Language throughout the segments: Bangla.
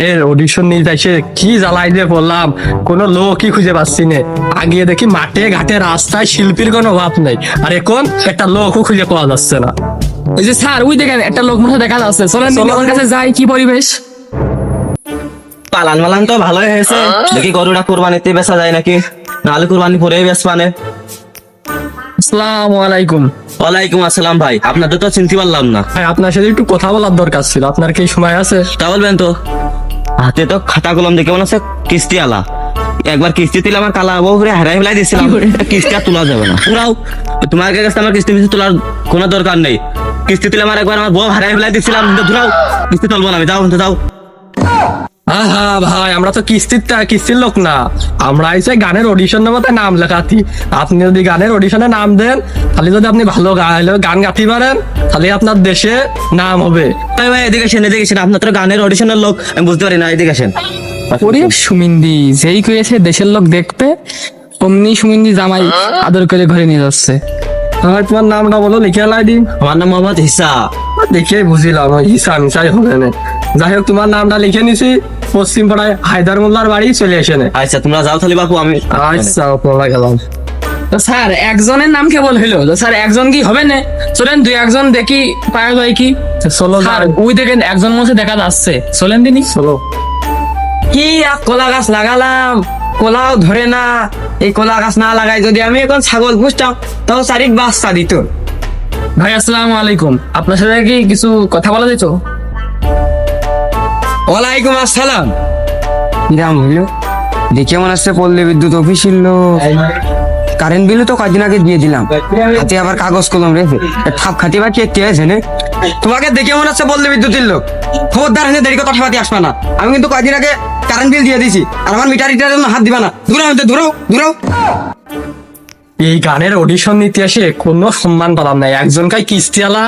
এর অডিশন নিতে এসে কি জ্বালাই দিয়ে পড়লাম, কোনো লোকই খুঁজে পাচ্ছি না। আগে দেখি মাঠে ঘাটে রাস্তায় শিল্পীর কোনো অভাব নেই, আর এখন একটা লোকও খুঁজে পাওয়া যাচ্ছে না। ওই যে স্যার, ওই দেখেন একটা লোক মনে হয় দেখা যাচ্ছে, চলেন ওর কাছে যাই। কি পরিবেশ! পালান মালান তো ভালোই হয়েছে, দেখি গরুটা কোরবানিতে বেচা যায় নাকি, নাহলে কোরবানি পরেই বেচবানে। আসসালামু আলাইকুম। ওয়ালাইকুম আসসালাম ভাই, আপনাদের তো চিনতে পারলাম না। ভাই, আপনার সাথে একটু কথা বলার দরকার ছিল, আপনার কি সময় আছে? তা বলবেন তো, হাতে তো খাতা কলম দেখে মনে হচ্ছে কিস্তি আলা। একবার কিস্তি দিলে আমার কালা বউ করে হারাই ফেলাই দিয়েছিলাম, কিস্তি আর তোলা যাবে না। তোরাও তোমার কাছে আমার কিস্তি মিস্তি তোলার কোনো দরকার নেই। কিস্তি দিলে আমার একবার আমার বউ হারাই ফেলাই দিয়েছিলাম, ধরাও কিস্তি তুলবো না আমি। যাও যাও। হ্যাঁ ভাই, আমরা তো কিস্তির লোক না, আমরা এসে গানের অডিশন নেবো, তাই নাম লেখাতি। আপনি যদি গানের অডিশনে নাম দেন, তাহলে যদি আপনি ভালো গান গাতে পারেন, তাহলে আপনার দেশে নাম হবে। ভাই ভাই এদিকে আসেন, এদিকে আসেন, আপনার তো গানের অডিশনের লোক, আমি বুঝতে পারি না, এদিকে আসেন। ওরে সুমিন্দি, যেই করেছে দেশের লোক দেখবে, অমনি সুমিন্দি জামাই আদর করে ঘরে নিয়ে যাচ্ছে। ভাই, তোমার নামটা বলো, লিখে লাই দিন। আমার নাম মোহাম্মদ হিসা। দেখে বুঝিলাম হিসা মিসাই হবে না। যাই হোক, তোমার নামটা লিখে নিছি। পশ্চিম পাড়ায় হায়দার মোল্লার বাড়ি চলে এসে নে। আচ্ছা তোমরা যাও তাহলে বাপু, আমি আচ্ছা, পড়া গেলাম। তো স্যার, একজনের নাম কেবল হইলো তো স্যার, একজন কি হবে না? চলেন দুই একজন দেখি পাওয়া যায় কি। চলো স্যার, ওই দেখেন একজন মধ্যে দেখা যাচ্ছে, চলেন দিনই। চলো। কি আর কলা গাছ লাগালাম, কলাও ধরে না। এই কলা গাছ না লাগাই যদি আমি এখন ছাগল পুষতাম, তাও চারিক বাচ্চা দিত। ভাই আসসালামু আলাইকুম, আপনার সাথে কি কিছু কথা বলা যেত? ওয়ালাইকুম আসসালাম। কিরাম হইলো? দেখে মনে হচ্ছে পল্লী বিদ্যুৎ অফিসের লোক। কারেন্ট বিলও তো কয়দিন আগে দিয়ে দিলাম, হাতে আবার কাগজ কলম রেখে ঠাপ খাতি বা কে আছে নে। তোমাকে দেখে মনে হচ্ছে পল্লী বিদ্যুতের লোক। খবরদার এনে দেরি কথা পাতি আসবা না। আমি কিন্তু কয়দিন আগে কারেন্ট বিল দিয়ে দিছি, আর আমার মিটার ইটারের জন্য হাত দিবা না। দূরাও দূরাও দূরাও। এই গানের অডিশন নিতে এসে কোনো সম্মান পেলাম না। একজনকে কিস্তিওয়ালা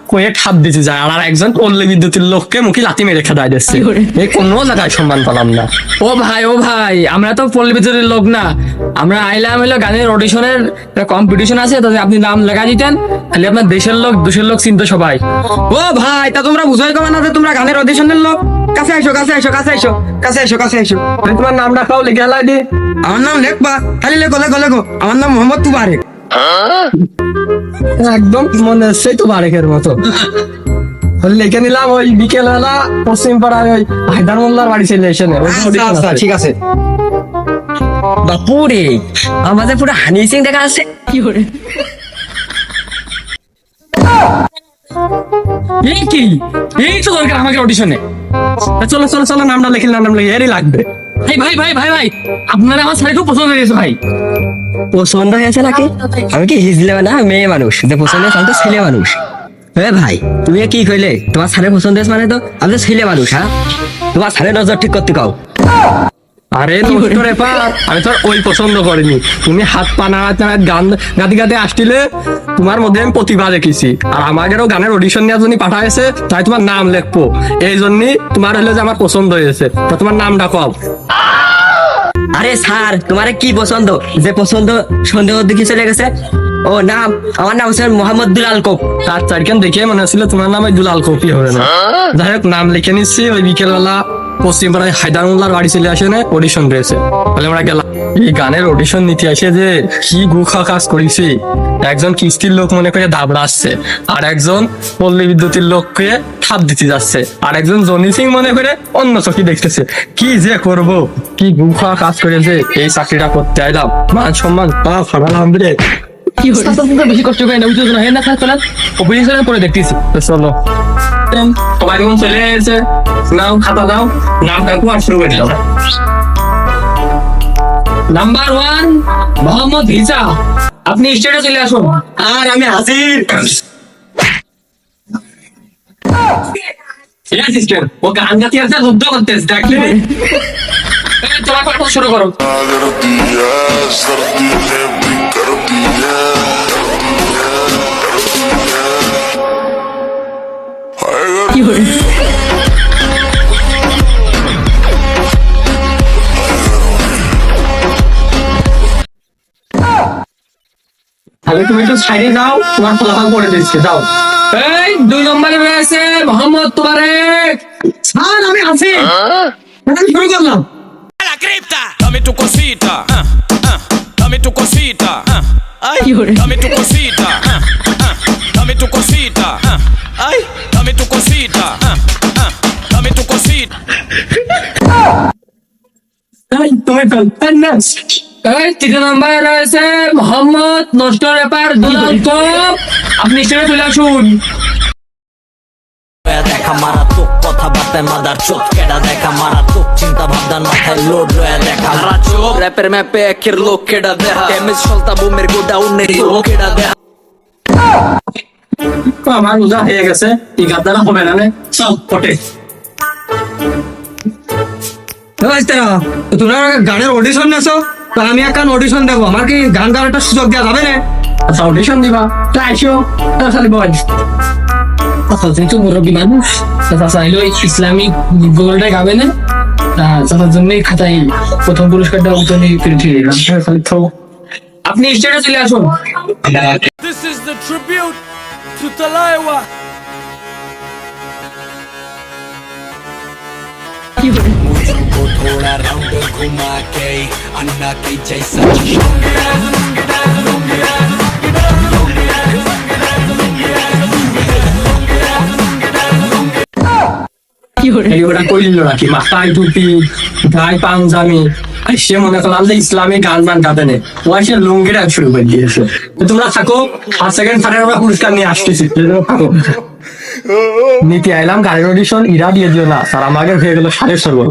কয়ে ঠাপ দিতে যায়, আর একজন পল্লী বিদ্যুতের লোককে মুখে লাথি মেরে খেদাই দিচ্ছে। এই কোনো জায়গায় সম্মান পেলাম না। ও ভাই, আমরা তো পল্লী বিদ্যুতের লোক না, আমরা আইলাম হইলো গানের অডিশনের কম্পিটিশন আছে, তাতে আপনি নাম লেখা দিতেন, তাহলে আপনার দেশের লোক চিনতো সবাই। ও ভাই, তা তোমরা বুঝাই কবে না যে তোমরা গানের অডিশনের লোক? কাছে আইসো, কাছে আইসো, কাছে আইসো, কাছে আইসো, কাছে আইসো। ভাই, তোমার নামটা খাও, লিখে লাই দি। আমার নাম লেখবা, খালি লেখো লেখো লেখো। আমার নাম মোহাম্মদ তুবারেক। একদম মনে হচ্ছে তো বারেকের মতো। লিখে নিলাম। ওই বিকেল বেলা পশ্চিম পাড়ায় ওই হায়দার মোল্লার বাড়ি চলে এসে নে। আচ্ছা আচ্ছা, ঠিক আছে। বাপুরে, আমাদের পুরো হানি সিং দেখা আছে। কি করে এই তো দরকার আমাকে অডিশনে। চলো চলো চলো, নামটা লিখিলাম, নাম লিখে এরই লাগবে। ভাই, আপনারা আমার শাড়ি খুব পছন্দ হয়েছে ভাই। পছন্দ হয়েছে নাকি? আমি কি হিজলে না মেয়ে মানুষ, যে পছন্দ হয়েছে আমি তো ছেলে মানুষ। ভাই, তুমি কি কইলে তোমার স্যারের পছন্দ হয়েছে মানে? তো আমি তো ছেলে মানুষ। হ্যাঁ, তোমার স্যারের নজর ঠিক করতে কাও। আরে রে পা, আমি তোর ওই পছন্দ করিনি। তুমি হাত পা নাড়াতে গান গাতে গাতে আসছিলে, তোমার মধ্যে আমি প্রতিভা দেখেছি। আর আমাদেরও গানের অডিশন নেওয়ার জন্য পাঠাইছে, তাই তোমার নাম লিখবো। এই জন্যই তোমার হলো যে আমার পছন্দ হয়েছে। তো তোমার নামটা কও। আরে স্যার, তোমার কি পছন্দ? যে পছন্দ সন্দেহ দিকে চলে গেছে। ও নাম, আমার নাম হচ্ছে মোহাম্মদ দুলাল কোপ। তার চারখান দেখে মনে হচ্ছিল তোমার নাম ওই দুলাল কপি হবে না। যাই হোক, নাম লিখে নিচ্ছি। ওই বিকেল বেলা পশ্চিম পাড়ায় হায়দার মোল্লার বাড়ি চলে আসে না, অডিশন রয়েছে। তাহলে আমরা গেলাম। এই গানের অডিশন নিতে আসে যে কি গুখা কাজ করেছি। একজন কিস্তির লোক মনে করে দাবড়া আসছে, আর একজন পল্লী বিদ্যুতের লোককে ঠাপ দিতে যাচ্ছে, আর একজন জনি সিং মনে করে অন্য চোখে দেখতেছে। কি যে করব, কি গুখা কাজ করেছে। এই চাকরিটা করতে আইলাম, মান সম্মান পা ফাড়ালাম রে। বেশি কষ্ট করে না, বুঝছো না? হ্যাঁ না স্যার, চলেন অফিসে পরে দেখতেছি। তো চলো, সবাই যখন চলে এসেছে, নাও খাতা দাও, নামটা আর শুরু করে দাও। নাম্বার 1 মোহাম্মদ হিসা, আপনি স্টেজে চলে আসুন। আর আমি হাজির। ও গান গাতে আছে, যুদ্ধ করতেছে, দেখলে? তোমার কথা শুরু করো। कर दिया सर्दी ने भी कर दिया কি করে তাহলে তুমি একটু সাইডে যাও, তোমার ফলাফল করে দিচ্ছি, যাও। এই 2 নম্বরে রয়েছে মোহাম্মদ তোবারেক। স্যার আমি আছি, আমি শুরু করলাম। Dame tu cosita, dame tu cosita, ay, dame tu cosita, dame tu cosita, ay, dame tu cosita, dame tu cosita. এই তুমি ফেল এই 3 নম্বরে রয়েছে মোহাম্মদ নষ্টর ব্যাপার দুলাল কপ। আপনি স্টেজে চলে আসুন। দেখা মারাত্মক কথাবার্তায় মাদার চোখ কেডা দেখা মারাত্মক চিন্তা ভাবনার মাথায় লোড রয়ে দেখা চোখ র্যাপের ম্যাপে একের লোক কেডা দেখা এমএস সলতা বুমের গোডাউনের লোক কেডা দেখা আমার রোজা হয়ে গেছে, এই গাদ্দারা হবে না রে। চল পটে। তোমরা গানের অডিশন নেছো, তো আমি একটা অডিশন দেবো, আমার কি গান গাওয়ার একটা সুযোগ দেওয়া যাবে না? আচ্ছা অডিশন দিবা, তা আইসো, তা খালি বল। তুমি তো মুরব্বী মানুষ, চাইলো ইসলামিক গোলটাই গাবে না, তার জন্যই খাতায় প্রথম পুরস্কারটা উঠে খালি তো। আপনি স্টেজে চলে আসুন। This is the tribute to Talaiwa. थोड़ा राउंड घुमा के अन्ना के जैसा এই ওটা কইল নাকি, মাথায় টুপি, গায়ে পাঞ্জাবি, আর সে মনে করলাম যে ইসলামী গান মান গাবে না, ও এসে লুঙ্গিটা শুরু করে দিয়েছে। তো তোমরা থাকো, 5 সেকেন্ড থাকার আমরা পুরস্কার নিয়ে আসতেছি, থাকো। নিতে আইলাম গানের অডিশন, ইরা দিয়ে দিও না স্যার, আমাকে হয়ে গেল 6:30 বলা।